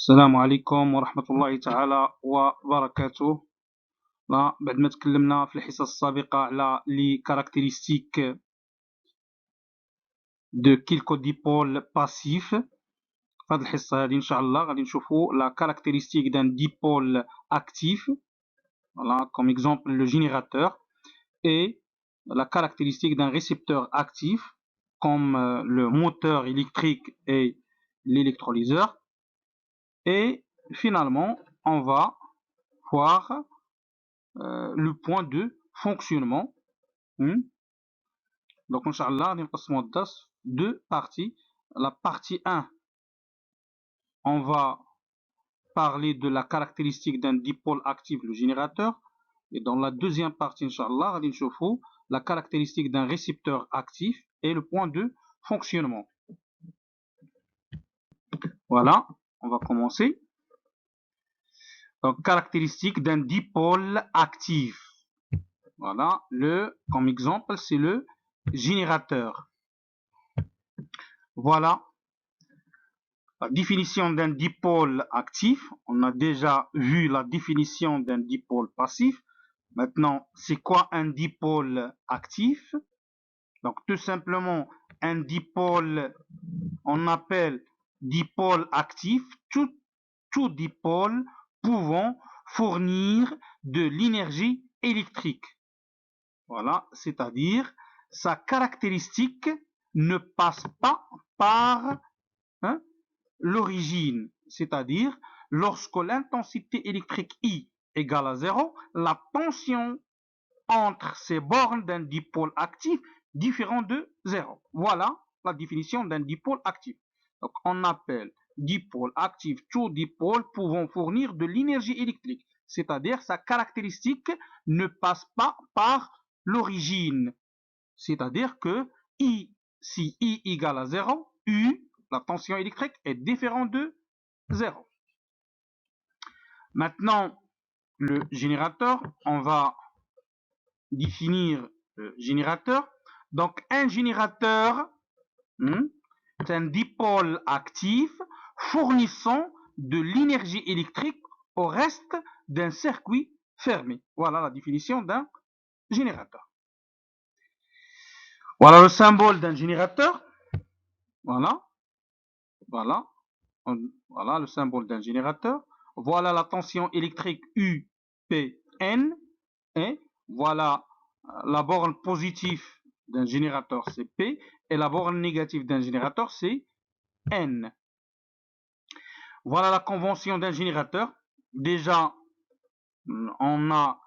السلام عليكم ورحمة الله تعالى وبركاته. لا بعد ما تكلمنا في الحصص السابقة على لي كاركتيرستيك دو كيلكو ديبول باسيف، في هذه الحصة هذه إن شاء الله غادي نشوفوا لا كاركتيرستيك دان ديبول أكتيف، voilà comme exemple le générateur, et la caractéristique d'un récepteur actif comme le moteur électrique et l'électrolyseur. Et finalement, on va voir le point de fonctionnement. Donc, Inch'Allah, nous passons deux parties. La partie 1, on va parler de la caractéristique d'un dipôle actif, le générateur. Et dans la deuxième partie, Inch'Allah, nous verrons la caractéristique d'un récepteur actif et le point de fonctionnement. Voilà, on va commencer. Donc, caractéristique d'un dipôle actif. Voilà, comme exemple, c'est le générateur. Voilà la définition d'un dipôle actif. On a déjà vu la définition d'un dipôle passif. Maintenant, c'est quoi un dipôle actif? Donc, tout simplement, un dipôle, on appelle dipôle actif tout dipôle pouvant fournir de l'énergie électrique. Voilà, c'est-à-dire sa caractéristique ne passe pas par l'origine, c'est-à-dire lorsque l'intensité électrique I égale à 0, la tension entre ces bornes d'un dipôle actif différent de 0. Voilà la définition d'un dipôle actif. Donc on appelle dipôle actif tout dipôle pouvant fournir de l'énergie électrique, c'est-à-dire sa caractéristique ne passe pas par l'origine, c'est-à-dire que I, si I égale à 0, U, la tension électrique, est différente de 0. Maintenant, le générateur, on va définir le générateur. Donc, un générateur est un dipôle actif fournissant de l'énergie électrique au reste d'un circuit fermé. Voilà la définition d'un générateur. Voilà le symbole d'un générateur. Voilà. Voilà le symbole d'un générateur. Voilà la tension électrique UPN. Et voilà la borne positive d'un générateur, c'est P. Et la borne négative d'un générateur, c'est N. Voilà la convention d'un générateur. Déjà, on a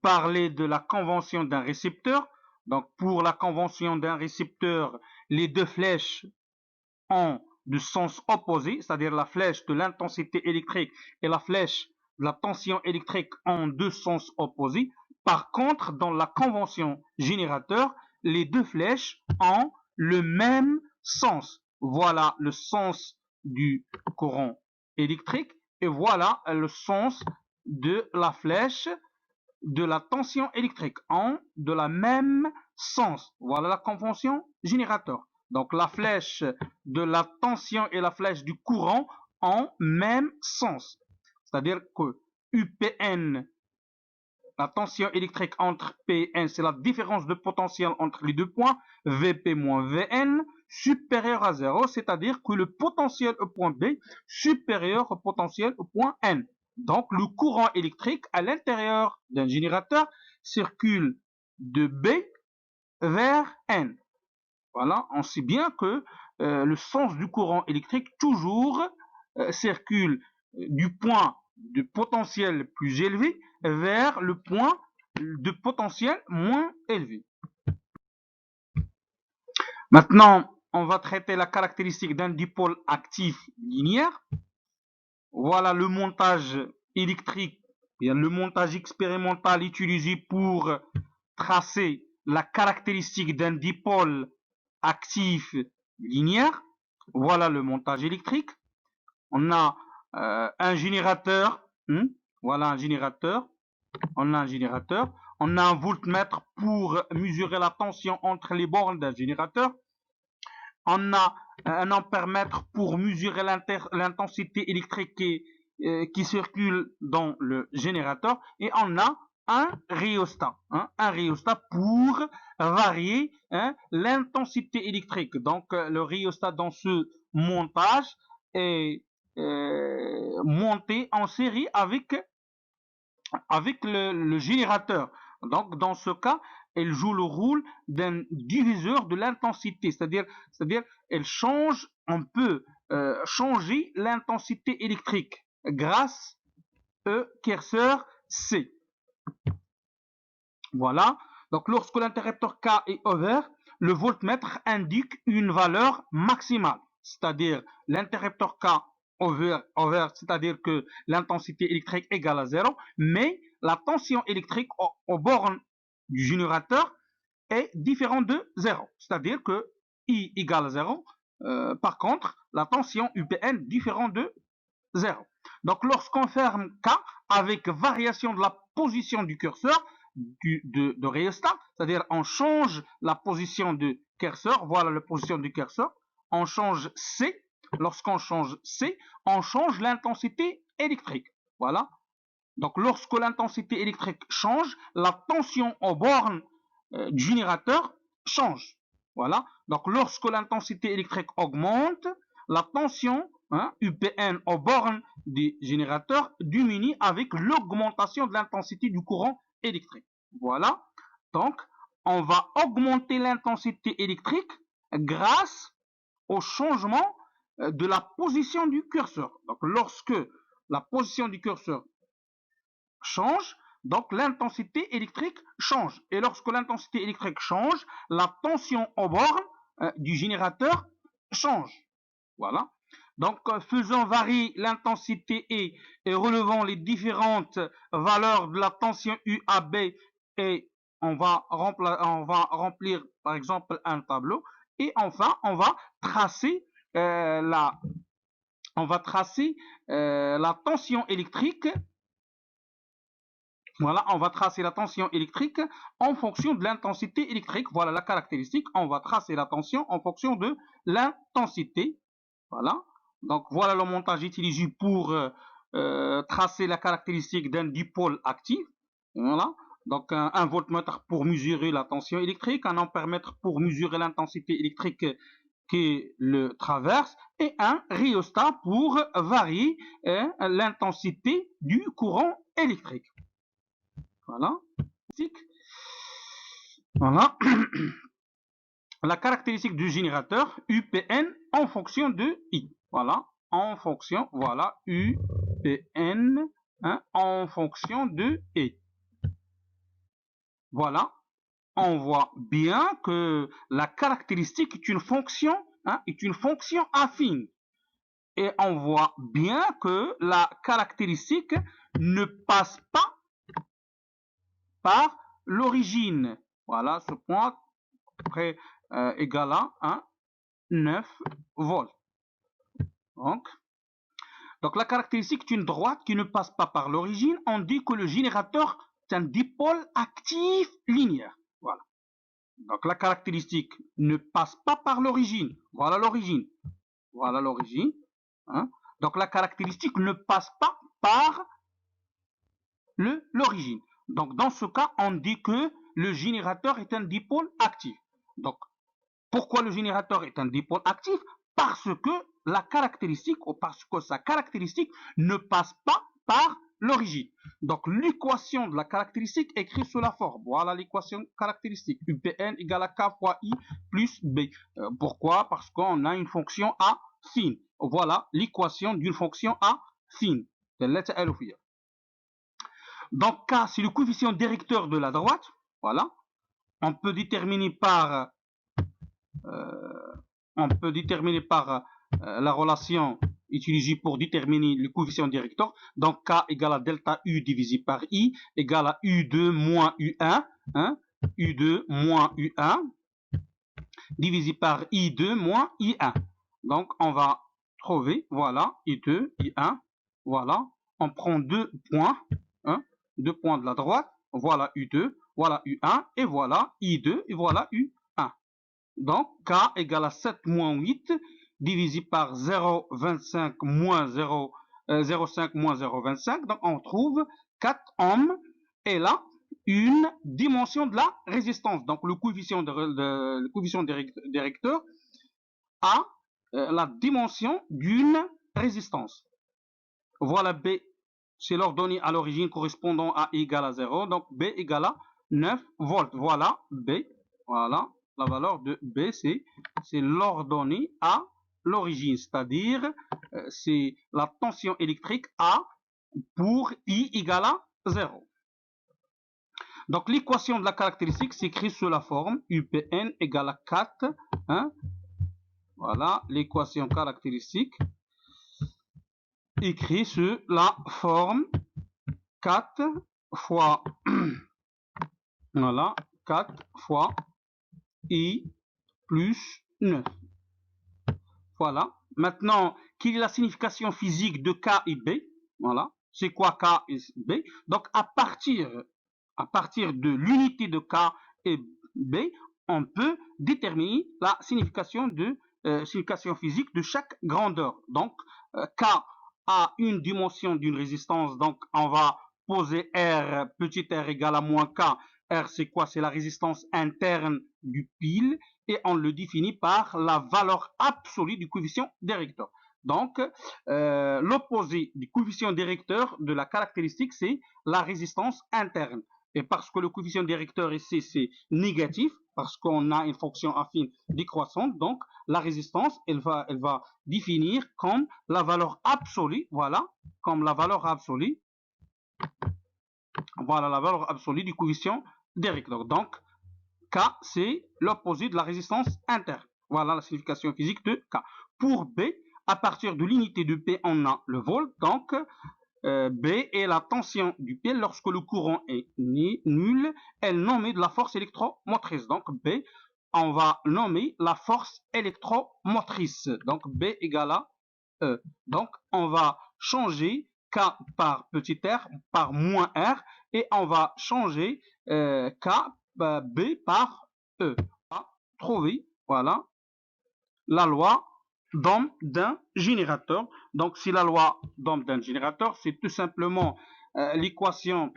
parlé de la convention d'un récepteur. Donc, pour la convention d'un récepteur, les deux flèches ont de sens opposé, c'est-à-dire la flèche de l'intensité électrique et la flèche de la tension électrique ont deux sens opposés. Par contre, dans la convention générateur, les deux flèches ont le même sens. Voilà le sens du courant électrique et voilà le sens de la flèche de la tension électrique ont de la même sens. Voilà la convention générateur. Donc la flèche de la tension et la flèche du courant ont même sens. C'est-à-dire que UPN, la tension électrique entre P et N, c'est la différence de potentiel entre les deux points, VP moins VN, supérieur à 0, c'est-à-dire que le potentiel au point B supérieur au potentiel au point N. Donc, le courant électrique à l'intérieur d'un générateur circule de B vers N. Voilà, on sait bien que le sens du courant électrique toujours circule du point de potentiel plus élevé vers le point de potentiel moins élevé. Maintenant, on va traiter la caractéristique d'un dipôle actif linéaire. Voilà le montage électrique, le montage expérimental utilisé pour tracer la caractéristique d'un dipôle actif linéaire. Voilà le montage électrique. On a un générateur. Voilà un générateur. On a un générateur. On a un voltmètre pour mesurer la tension entre les bornes d'un générateur. On a un ampèremètre pour mesurer l'intensité électrique qui circule dans le générateur, et on a un rhéostat, un rhéostat pour varier l'intensité électrique. Donc le rhéostat dans ce montage est monté en série avec le générateur. Donc dans ce cas, elle joue le rôle d'un diviseur de l'intensité, c'est-à-dire elle change, on peut changer l'intensité électrique grâce au curseur C. Voilà. Donc lorsque l'interrupteur K est ouvert, le voltmètre indique une valeur maximale, c'est-à-dire l'interrupteur K ouvert, c'est-à-dire que l'intensité électrique égale à 0, mais la tension électrique aux bornes du générateur est différente de 0, c'est-à-dire que I égale à 0, par contre, la tension UPN différente de 0. Donc lorsqu'on ferme K avec variation de la position du curseur, de rhéostat, c'est-à-dire on change la position du curseur, voilà la position du curseur, on change C, lorsqu'on change C, on change l'intensité électrique, voilà. Donc lorsque l'intensité électrique change, la tension aux bornes du générateur change, voilà. Donc lorsque l'intensité électrique augmente, la tension UPN aux bornes du générateur diminue avec l'augmentation de l'intensité du courant électrique. Voilà. Donc, on va augmenter l'intensité électrique grâce au changement de la position du curseur. Donc, lorsque la position du curseur change, donc l'intensité électrique change. Et lorsque l'intensité électrique change, la tension aux bornes du générateur change. Voilà. Donc, faisant varier l'intensité E et relevant les différentes valeurs de la tension UAB, et on va remplir par exemple un tableau, et enfin on va tracer la tension électrique. Voilà, on va tracer la tension électrique en fonction de l'intensité électrique. Voilà la caractéristique. On va tracer la tension en fonction de l'intensité. Voilà. Donc voilà le montage utilisé pour tracer la caractéristique d'un dipôle actif. Voilà. Donc un voltmètre pour mesurer la tension électrique, un ampèremètre pour mesurer l'intensité électrique qui le traverse, et un rhéostat pour varier l'intensité du courant électrique. Voilà. Voilà. La caractéristique du générateur UPN en fonction de I. Voilà. En fonction, voilà, UPN en fonction de I. Voilà. On voit bien que la caractéristique est une fonction affine. Et on voit bien que la caractéristique ne passe pas par l'origine. Voilà, ce point près égal à 9 volts. Donc la caractéristique est une droite qui ne passe pas par l'origine. On dit que le générateur est un dipôle actif linéaire. Voilà. Donc la caractéristique ne passe pas par l'origine. Voilà l'origine. Voilà l'origine. Donc la caractéristique ne passe pas par l'origine. Donc dans ce cas, on dit que le générateur est un dipôle actif. Donc pourquoi le générateur est un dipôle actif? Parce que la caractéristique, ou parce que sa caractéristique ne passe pas par l'origine. Donc l'équation de la caractéristique est écrite sous la forme. Voilà l'équation caractéristique. UPN égale à K fois I plus B. Pourquoi? Parce qu'on a une fonction affine. Voilà l'équation d'une fonction affine. Donc K, c'est le coefficient directeur de la droite. Voilà. On peut déterminer par la relation utilisée pour déterminer le coefficient directeur. Donc K égale à delta U divisé par I égale à U2 moins U1. U2 moins U1 divisé par I2 moins I1. Donc on va trouver, voilà, I2, I1. Voilà, on prend deux points de la droite. Voilà U2, voilà U1, et voilà I2, et voilà U1. Donc, K égale à 7 moins 8, divisible par 0,25 moins 0,5 moins 0,25. Donc on trouve 4 ohms. Et là, une dimension de la résistance. Donc le coefficient directeur a la dimension d'une résistance. Voilà B, c'est l'ordonnée à l'origine correspondant à I égale à 0. Donc B égale à 9 volts. Voilà B. Voilà la valeur de B, c'est l'ordonnée à l'origine, c'est-à-dire c'est la tension électrique A pour I égale à 0. Donc l'équation de la caractéristique s'écrit sous la forme UPN égale à 4. Hein? Voilà l'équation caractéristique écrit sous la forme 4 fois voilà 4 fois I plus 9. Voilà. Maintenant, quelle est la signification physique de K et B? Voilà. C'est quoi K et B? Donc, à partir de l'unité de K et B, on peut déterminer la signification physique de chaque grandeur. Donc, K a une dimension d'une résistance, donc on va poser R, petit r égale à moins K. R, c'est quoi? C'est la résistance interne du pile, et on le définit par la valeur absolue du coefficient directeur. Donc, l'opposé du coefficient directeur de la caractéristique, c'est la résistance interne. Et parce que le coefficient directeur ici, c'est négatif, parce qu'on a une fonction affine décroissante, donc la résistance, elle va définir comme la valeur absolue, voilà, comme la valeur absolue, voilà la valeur absolue du coefficient directeur. Donc, K, c'est l'opposé de la résistance interne. Voilà la signification physique de K. Pour B, à partir de l'unité de P, on a le volt, donc B est la tension du pile lorsque le courant est nul, elle nomme de la force électromotrice. Donc B, on va nommer la force électromotrice. Donc B égale à E. Donc on va changer K par petit r par moins R, et on va changer K B par E. On va trouver, voilà, la loi d'Ohm d'un générateur. Donc, si la loi d'Ohm d'un générateur, c'est tout simplement l'équation.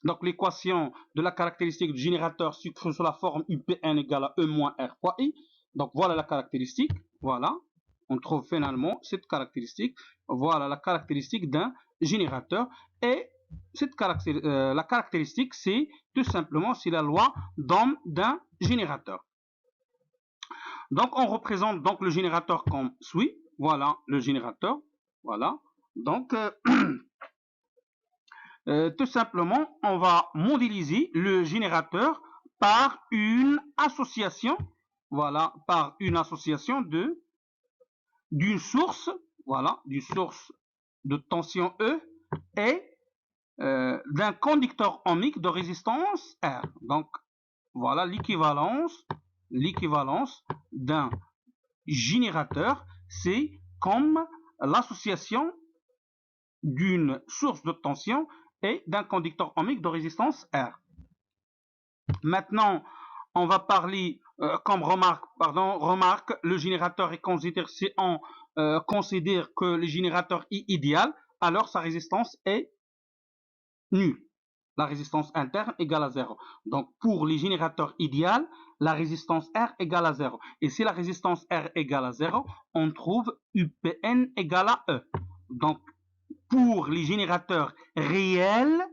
Donc, l'équation de la caractéristique du générateur sous la forme UPN égale à E moins R fois I. Donc, voilà la caractéristique. Voilà. On trouve finalement cette caractéristique. Voilà la caractéristique d'un générateur. Et la caractéristique, c'est tout simplement c'est la loi d'Ohm d'un générateur. Donc, on représente donc le générateur comme suit. Voilà le générateur. Voilà. Donc, tout simplement, on va modéliser le générateur par une association. Voilà, par une association d'une source. Voilà, d'une source de tension E et d'un conducteur ohmique de résistance R. Donc, voilà l'équivalence d'un générateur, c'est comme l'association d'une source de tension et d'un conducteur ohmique de résistance R. Maintenant, on va parler comme remarque, le générateur est considéré, si on considère que le générateur est idéal, alors sa résistance est nulle. La résistance interne égale à 0. Donc, pour les générateurs idéaux, la résistance R égale à 0. Et si la résistance R égale à 0, on trouve UPN égale à E. Donc, pour les générateurs réels,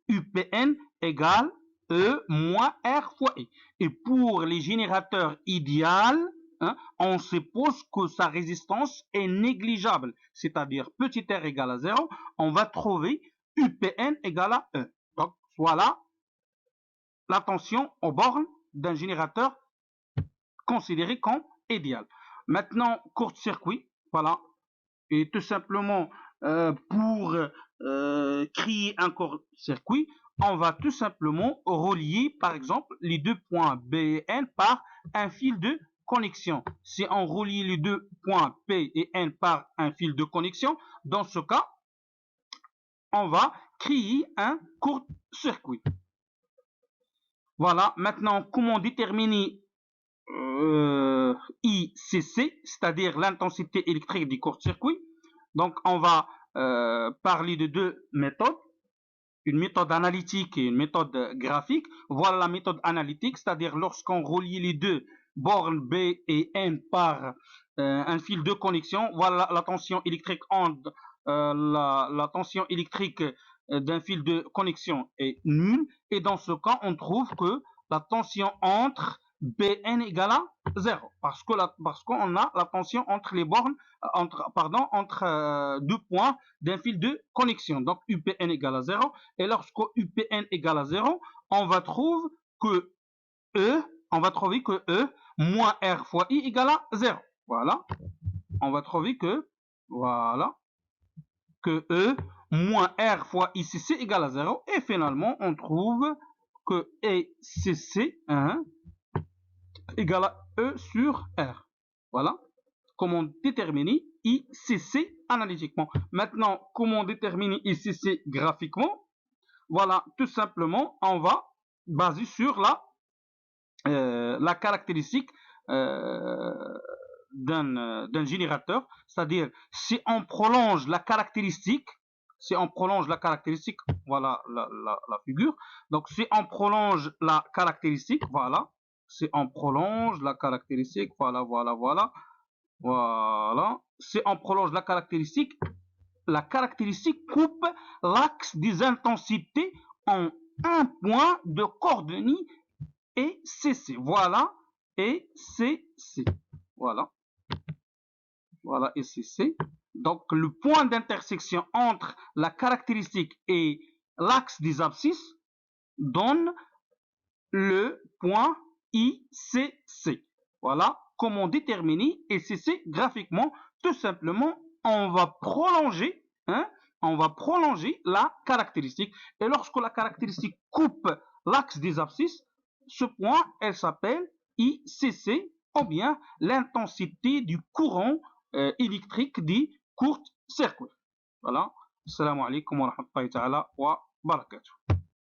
UPN égale E moins R fois I. Et pour les générateurs idéaux, hein, on suppose que sa résistance est négligeable, c'est-à-dire petit r égale à 0, on va trouver UPN égale à E. Donc, voilà la tension aux bornes d'un générateur considéré comme idéal. Maintenant, court-circuit, voilà. Et tout simplement, pour créer un court-circuit, on va tout simplement relier, par exemple, les deux points B et N par un fil de connexion. Si on relie les deux points P et N par un fil de connexion, dans ce cas, on va créer un court-circuit. Voilà, maintenant, comment déterminer ICC, c'est-à-dire l'intensité électrique du court-circuit. Donc, on va parler de deux méthodes, une méthode analytique et une méthode graphique. Voilà la méthode analytique, c'est-à-dire lorsqu'on relie les deux bornes B et N par un fil de connexion, voilà la tension électrique entre la tension électrique d'un fil de connexion est nulle, et dans ce cas, on trouve que la tension entre Bn égale à 0, parce qu'on a la tension entre les bornes, entre deux points d'un fil de connexion. Donc UPN égale à 0, et lorsque UPN égale à 0, on va trouver que E moins R fois I égale à 0. Voilà. On va trouver que, voilà, que E moins R fois ICC égale à 0. Et finalement, on trouve que ICC égale à E sur R. Voilà. Comment déterminer ICC analytiquement. Maintenant, comment déterminer ICC graphiquement? Voilà, tout simplement, on va baser sur la caractéristique d'un générateur, c'est-à-dire si on prolonge la caractéristique, voilà la figure. Donc si on prolonge la caractéristique, voilà, si on prolonge la caractéristique, voilà, si on prolonge la caractéristique coupe l'axe des intensités en un point de coordonnées et CC. Voilà, et CC. Voilà. Voilà, et CC. Donc, le point d'intersection entre la caractéristique et l'axe des abscisses donne le point ICC. Voilà comment déterminer ICC graphiquement. Tout simplement, on va prolonger la caractéristique. Et lorsque la caractéristique coupe l'axe des abscisses, ce point, elle s'appelle ICC, ou bien l'intensité du courant électrique du court-circuit. Voilà. Assalamu alaikum wa rahmatullahi wa barakatuh.